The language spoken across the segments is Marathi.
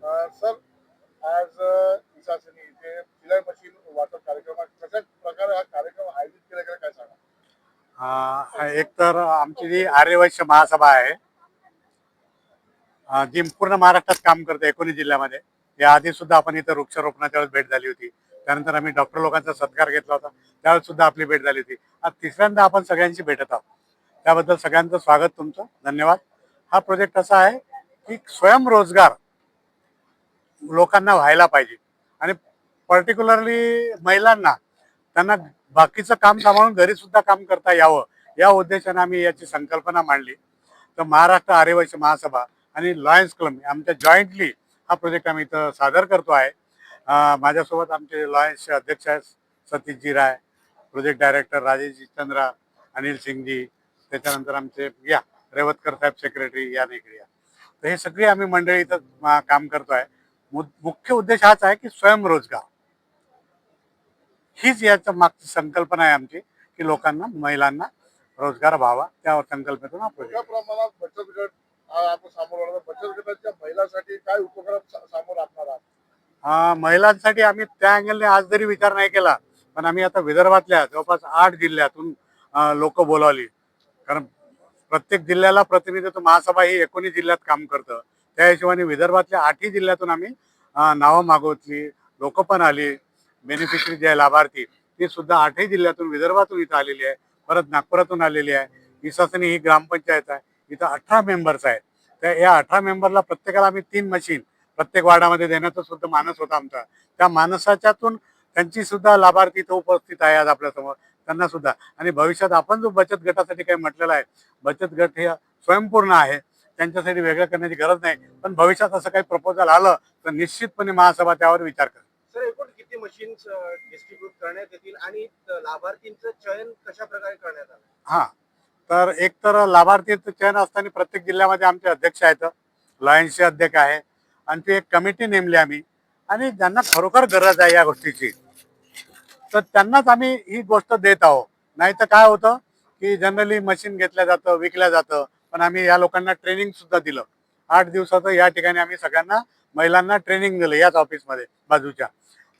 सर, आज इसासनी इथे सिलाई मशीन वाटप कार्यक्रमात कशा प्रकारे हा कार्यक्रम आयोजित केला गेला काय सांगा? एक तर आमची जी आर्यवैश्य महासभा आहे, जी पूर्ण महाराष्ट्रात काम करते 19 जिल्ह्यामध्ये. या आधी सुद्धा आपण इथं वृक्षारोपणाच्या वेळेस भेट झाली होती. त्यानंतर आम्ही डॉक्टर लोकांचा सत्कार घेतला होता, त्यावेळेस सुद्धा आपली भेट झाली होती. आज तिसऱ्यांदा आपण सगळ्यांशी भेटत आहोत. त्याबद्दल सगळ्यांचं स्वागत तुमचं, धन्यवाद. हा प्रोजेक्ट असा आहे की स्वयंरोजगार लोकांना व्हायला पाहिजे आणि पर्टिक्युलरली महिलांना, त्यांना बाकीचं काम सांभाळून घरी सुद्धा काम करता यावं, या उद्देशाने आम्ही याची संकल्पना मांडली. तर महाराष्ट्र आर्यवैश्य महासभा आणि लॉयन्स क्लब आमच्या जॉईंटली हा प्रोजेक्ट आम्ही इथं सादर करतो आहे. माझ्यासोबत आमचे लॉयन्सचे अध्यक्ष आहेत सतीशजी राय, प्रोजेक्ट डायरेक्टर राजेशजी चंद्रा, अनिल सिंगजी, त्याच्यानंतर आमचे या रेवतकर साहेब सेक्रेटरी या इकडे या. तर हे सगळे आम्ही मंडळी इथं काम करतो आहे. मुख्य उद्देश हाच आहे की स्वयंरोजगार हीच याच्या मागची संकल्पना आहे आमची, की लोकांना, महिलांना रोजगार व्हावा, त्या संकल्पनेतून हा मोठ्या प्रोजेक्ट. प्रमाणात बचत गट आपण सामोरं आलो. बचत गटाच्या महिलांसाठी काय उपक्रम सामोर असणार आहात? महिलांसाठी आम्ही त्या अँगलने आज जरी विचार नाही केला, पण आम्ही आता विदर्भातल्या जवळपास 8 जिल्ह्यातून लोक बोलावली. कारण प्रत्येक जिल्ह्याला प्रतिनिधित्व महासभा ही 19 जिल्ह्यात काम करतं. त्या हिशोबाने विदर्भातल्या 8ही जिल्ह्यातून आम्ही नावं मागवतली, लोक पण आली. बेनिफिशरी जे आहे लाभार्थी, ती सुद्धा 8ही जिल्ह्यातून विदर्भातून इथं आलेली आहे. परत नागपुरातून आलेली आहे. इसासनी ही ग्रामपंचायत आहे, इथं 18 मेंबर्स आहेत. त्या या 18 मेंबरला प्रत्येकाला आम्ही 3 मशीन प्रत्येक वार्डामध्ये देण्याचा सुद्धा मानस होता आमचा. त्या मानसाच्यातून त्यांची सुद्धा लाभार्थी इथं उपस्थित आहे आज आपल्यासमोर, त्यांना सुद्धा. आणि भविष्यात आपण जो बचत गटासाठी काही म्हटलेलं आहे, बचत गट हे स्वयंपूर्ण आहे, त्यांच्यासाठी वेगळं करण्याची गरज नाही. पण भविष्यात असं काही प्रपोजल आलं तर निश्चितपणे महासभा त्यावर विचार करेल. सर, एकूण किती मशीन्स डिस्ट्रीब्यूट करण्यात येतील आणि लाभार्थींचं चयन कशा प्रकारे करण्यात आलं? हा, तर एक तर लाभार्थीचं चयन असताना प्रत्येक जिल्ह्यामध्ये आमचे अध्यक्ष आहेत, लॉयन्सचे अध्यक्ष आहे, आणि एक कमिटी नेमली आम्ही. आणि ज्यांना खरोखर गरज आहे या गोष्टीची, तर त्यांनाच आम्ही ही गोष्ट देत आहोत. नाही तर काय होतं की जनरली मशीन घेतल्या जातं, विकल्या जातं. पण आम्ही या लोकांना ट्रेनिंग सुद्धा दिलं. 8 दिवसाचं या ठिकाणी आम्ही सगळ्यांना महिलांना ट्रेनिंग दिलं याच ऑफिसमध्ये बाजूच्या.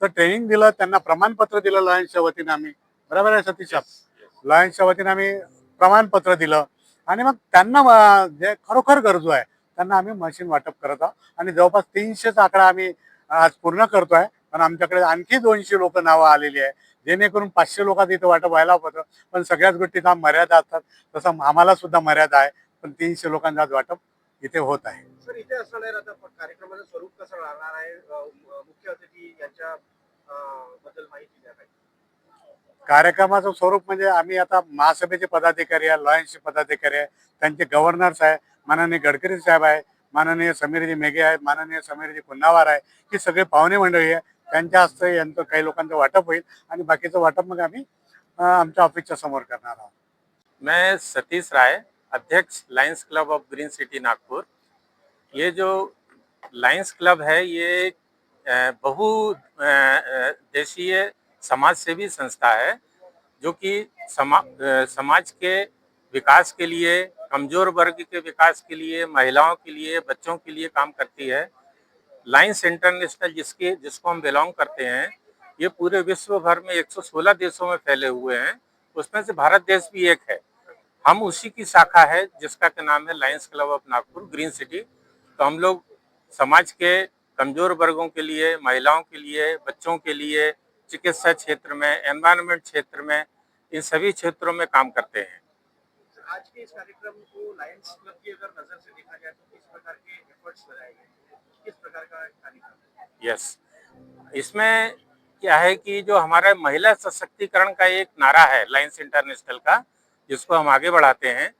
तर ट्रेनिंग दिलं, त्यांना प्रमाणपत्र दिलं लॉयन्सच्या वतीनं आम्ही. बरोबर आहे सतीश साहेब? लॉयन्सच्या वतीनं आम्ही प्रमाणपत्र दिलं. आणि मग त्यांना जे खरोखर गरजू आहे त्यांना आम्ही मशीन वाटप करत आहोत. आणि जवळपास 300चा आकडा आम्ही आज पूर्ण करतोय. पण आमच्याकडे आणखी 200 लोक नावं आलेली आहे, जेणेकरून 500 लोकांचं इथं वाटप व्हायला होतं. पण सगळ्याच गोष्टींना मर्यादा असतात, तसं आम्हाला सुद्धा मर्यादा आहे. पण 300 लोकांचं आज वाटप इथे होत आहे. सर, इथे असणार आता कार्यक्रमाचं स्वरूप कसं राहणार आहे? मुख्य अतिथी यांच्या बद्दल माहिती द्या काही. कार्यक्रमाचं स्वरूप म्हणजे आम्ही आता महासभेचे पदाधिकारी आहे, लॉयन्सचे पदाधिकारी आहे, त्यांचे गव्हर्नर्स आहे, माननीय गडकरी साहेब आहे, माननीय समीरजी मेघे आहेत, माननीय समीरजी कुन्नावार आहे. ही सगळे पाहुणे मंडळी आहे. त्यांच्या हस्ते यांचं काही लोकांचं वाटप होईल आणि बाकीचं वाटप मग आम्ही आमच्या ऑफिसच्या समोर करणार आहोत. मैं सतीश राय, अध्यक्ष Lions club of green city Nagpur. ये जो लायंस क्लब है ये बहुदेशीय समाज सेवी संस्था है जो कि समाज के विकास के लिए, कमजोर वर्ग के विकास के लिए, महिलाओं के लिए, बच्चों के लिए काम करती है। लायंस इंटरनेशनल जिसको हम बिलोंग करते हैं, ये पूरे विश्व भर में 116 देशों में फैले हुए हैं। उसमें से भारत देश भी एक है। हम उसी की शाखा है जिसका के नाम है Lions club of Nagpur green city. तो हम लोग समाज के कमजोर वर्गों के लिए, महिलाओं के लिए, बच्चों के लिए, चिकित्सा क्षेत्र में, एनवायरनमेंट क्षेत्र में, इन सभी क्षेत्रों में काम करते हैं। आज के इस कार्यक्रम को लायंस क्लब की अगर नजर से देखा जाए तो किस प्रकार के एफर्ट्स लगाए गए, किस प्रकार का कार्यक्रम? यस, इसमें क्या है कि जो हमारा महिला सशक्तिकरण का एक नारा है लायंस इंटरनेशनल का, जिसको हम आगे बढ़ाते हैं,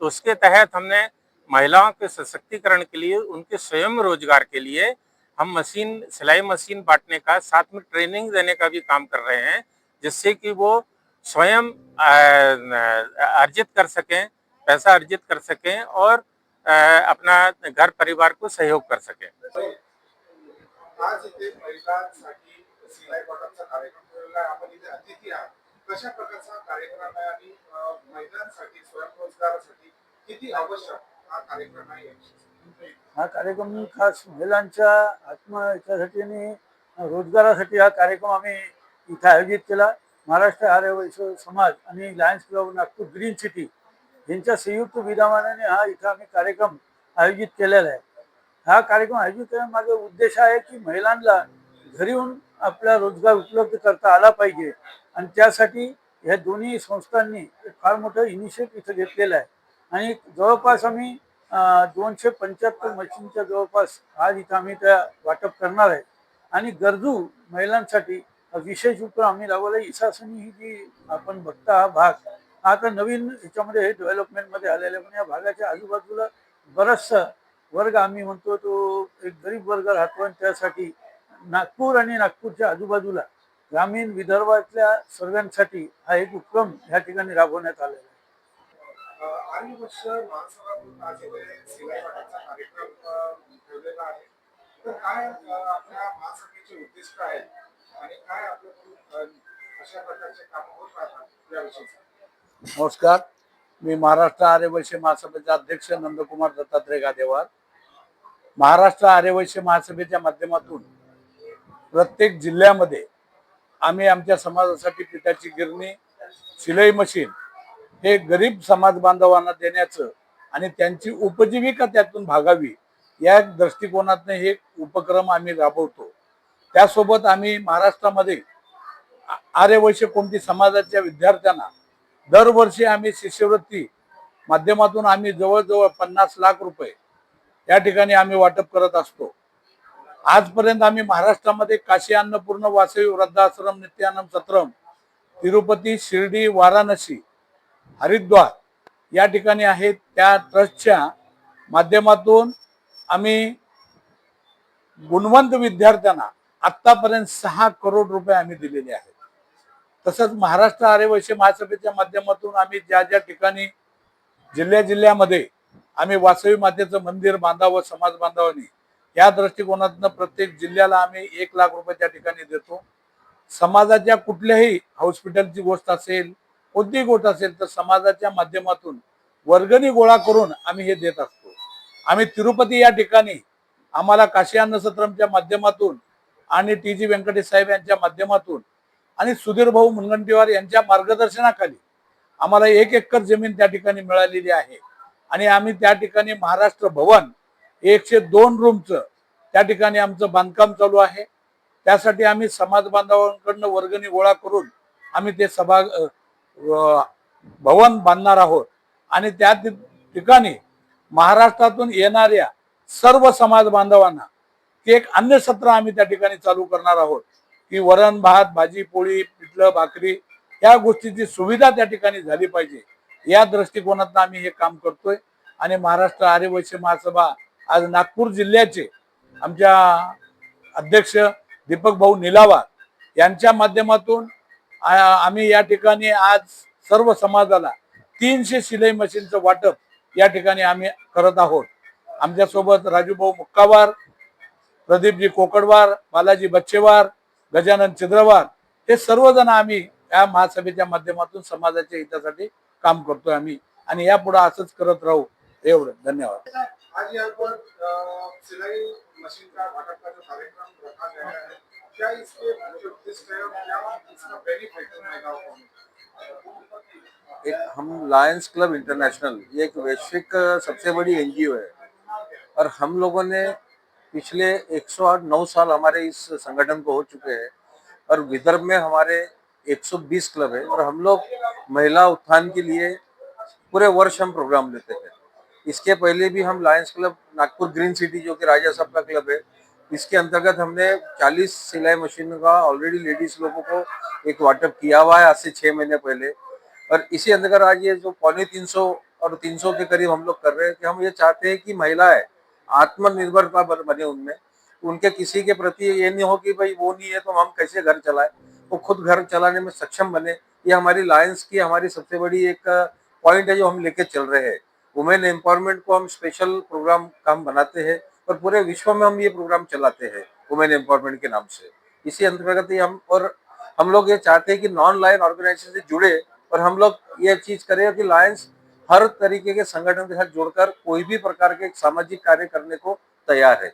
तो उसके तहत हमने महिलाओं के सशक्तिकरण के लिए, उनके स्वयं रोजगार के लिए हम मशीन, सिलाई मशीन बांटने का, साथ में ट्रेनिंग देने का भी काम कर रहे हैं, जिससे कि वो स्वयं अर्जित कर सकें, पैसा अर्जित कर सकें और अपना घर परिवार को सहयोग कर सकें। आज इथे महिलांसाठी सिलाई वाटपचा कार्यक्रम ठेवलेला आहे. आपण इथे अतिथी आहात. कशा प्रकारचा कार्यक्रम आहे आणि महिलांसाठी स्वयंरोजगारासाठी किती आवश्यक हा कार्यक्रम आहे? हा कार्यक्रम खास महिलांच्या आत्महत्यासाठी आणि रोजगारासाठी हा कार्यक्रम आम्ही इथे आयोजित केला. महाराष्ट्र आर्य वैश्य समाज आणि Lions Club Nagpur Green City यांच्या संयुक्त विद्यमानाने हा इथं आम्ही कार्यक्रम आयोजित केलेला आहे. हा कार्यक्रम आयोजित करण्यामागे उद्देश आहे की महिलांना घरी येऊन आपला रोजगार उपलब्ध करता आला पाहिजे आणि त्यासाठी ह्या दोन्ही संस्थांनी एक फार मोठं इनिशिएटिव्ह इथं घेतलेलं आहे. आणि जवळपास आम्ही 275 मशीनच्या जवळपास आज इथं आम्ही त्या वाटप करणार आहे. आणि गरजू महिलांसाठी विशेष उपक्रम आम्ही राबवला. इसासनी ही जी आपण बघता हा भाग आता नवीन ह्याच्यामध्ये डेव्हलपमेंटमध्ये आलेला आहे, पण या भागाच्या आजूबाजूला बराचसा वर्ग आम्ही म्हणतो तो एक गरीब वर्ग राहतो आणि त्यासाठी नागपूर आणि नागपूरच्या आजूबाजूला ग्रामीण विदर्भातल्या सर्वांसाठी हा एक उपक्रम ह्या ठिकाणी राबवण्यात आलेला आहे. आणि वर्ष महासभातून आज इथे सिलाई वाटपचा कार्यक्रम ठेवलेला आहे. तर काय आपल्या महासभेचे उद्दिष्ट आहेत आणि काय आपल्याकडून अशा प्रकारचे काम होत राहतात याविषयी? नमस्कार, मी महाराष्ट्र आर्य वैश्य महासभेचे अध्यक्ष नंदकुमार दत्तात्रय गादेवार. महाराष्ट्र आर्य वैश्य महासभेच्या माध्यमातून प्रत्येक जिल्ह्यामध्ये आम्ही आमच्या समाजासाठी पिठाची गिरणी, शिलाई मशीन हे गरीब समाज बांधवांना देण्याचं आणि त्यांची उपजीविका त्यातून भागावी या दृष्टिकोनातून हे उपक्रम आम्ही राबवतो. त्यासोबत आम्ही महाराष्ट्रामध्ये आर्य वैश्य कोणती समाजाच्या विद्यार्थ्यांना दरवर्षी आम्ही शिष्यवृत्ती माध्यमातून आम्ही जवळजवळ 50 लाख रुपये या ठिकाणी आम्ही वाटप करत असतो. आजपर्यंत आम्ही महाराष्ट्रामध्ये काशी अन्नपूर्ण वासवी वृद्धाश्रम नित्यानंद सत्रम, तिरुपती, शिर्डी, वाराणसी, हरिद्वार या ठिकाणी आहेत. त्या ट्रस्टच्या माध्यमातून आम्ही गुणवंत विद्यार्थ्यांना आतापर्यंत 6 करोड रुपये आम्ही दिलेले आहेत. तसंच महाराष्ट्र आर्य वैश्य महासभेच्या माध्यमातून आम्ही ज्या ज्या ठिकाणी जिल्ह्यामध्ये आम्ही वासवी मातेचं मंदिर बांधावं समाज बांधवांनी या दृष्टिकोनातून प्रत्येक जिल्ह्याला आम्ही 1 लाख रुपये त्या ठिकाणी देतो. समाजाच्या कुठल्याही हॉस्पिटलची गोष्ट असेल, कोणतीही गोष्ट असेल तर समाजाच्या माध्यमातून वर्गणी गोळा करून आम्ही हे देत असतो. आम्ही तिरुपती या ठिकाणी आम्हाला काशी अन्नसत्रमच्या माध्यमातून आणि TG व्यंकटेश साहेब यांच्या माध्यमातून आणि सुधीर भाऊ मुनगंटीवार यांच्या मार्गदर्शनाखाली आम्हाला 1 एकर जमीन त्या ठिकाणी मिळालेली आहे. आणि आम्ही त्या ठिकाणी महाराष्ट्र भवन 102 रूमचं त्या ठिकाणी आमचं बांधकाम चालू आहे. त्यासाठी आम्ही समाज बांधवांकडनं वर्गणी गोळा करून आम्ही ते भवन बांधणार आहोत. आणि त्या ठिकाणी महाराष्ट्रातून येणाऱ्या सर्व समाज बांधवांना एक अन्न सत्र आम्ही त्या ठिकाणी चालू करणार आहोत की वरण भात, भाजी पोळी, पिठलं भाकरी या गोष्टीची सुविधा त्या ठिकाणी झाली पाहिजे या दृष्टिकोनातून आम्ही हे काम करतोय. आणि महाराष्ट्र आर्य वैश्य महासभा आज नागपूर जिल्ह्याचे आमच्या अध्यक्ष दीपक भाऊ निलावार यांच्या माध्यमातून आम्ही या ठिकाणी आज सर्व समाजाला 300 शिलाई मशीनचं वाटप या ठिकाणी आम्ही करत आहोत. आमच्यासोबत राजूभाऊ मुक्कावार, प्रदीपजी कोकडवार, बालाजी बच्चेवार, गजानन चिद्रवार हे सर्वजण आम्ही या महासभेच्या माध्यमातून समाजाच्या हितासाठी काम करतोय आम्ही. आणि यापुढे असंच करत राहू. एवढं. धन्यवाद. आज यहाँ पर सिलाई मशीन का वाटप का जो कार्यक्रम रखा गया है, क्या इसके मुख्य उद्देश्य है और क्या इसका बेनिफिट महिलाओं को? एक हम लायंस क्लब इंटरनेशनल, ये एक वैश्विक सबसे बड़ी NGO है और हम लोगों ने पिछले 109 साल हमारे इस संगठन को हो चुके हैं और विदर्भ में हमारे 120 क्लब है और हम लोग महिला उत्थान के लिए पूरे वर्ष हम प्रोग्राम लेते हैं. इसके पहले भी हम lions club Nagpur green city जो कि राजा साहब का क्लब है, इसके अंतर्गत हमने 40 सिलाई मशीन का ऑलरेडी लेडीज लोगों को एक वाटप किया हुआ है आज से 6 महीने पहले. और इसी अंतर्गत आज ये जो 350 और 300 के करीब हम लोग कर रहे हैं कि हम ये चाहते हैं कि महिलाएं आत्मनिर्भरता बने उनमें, उनके किसी के प्रति ये नहीं हो कि भाई वो नहीं है तो हम कैसे घर चलाएं, वो खुद घर चलाने में सक्षम बने. ये हमारी लायंस की हमारी सबसे बड़ी एक पॉइंट है जो हम लेके चल रहे हैं. वुमेन एम्पावरमेंट को हम स्पेशल प्रोग्राम काम बनाते हैं और पूरे विश्व में हम ये प्रोग्राम चलाते हैं वुमेन एम्पावरमेंट के नाम से. इसी अंतर्गत हम लोग ये चाहते हैं कि नॉन लायन ऑर्गेनाइजेशन से जुड़े और हम लोग ये चीज करें कि लायंस हर तरीके के संगठन के साथ जोड़कर कोई भी प्रकार के सामाजिक कार्य करने को तैयार है।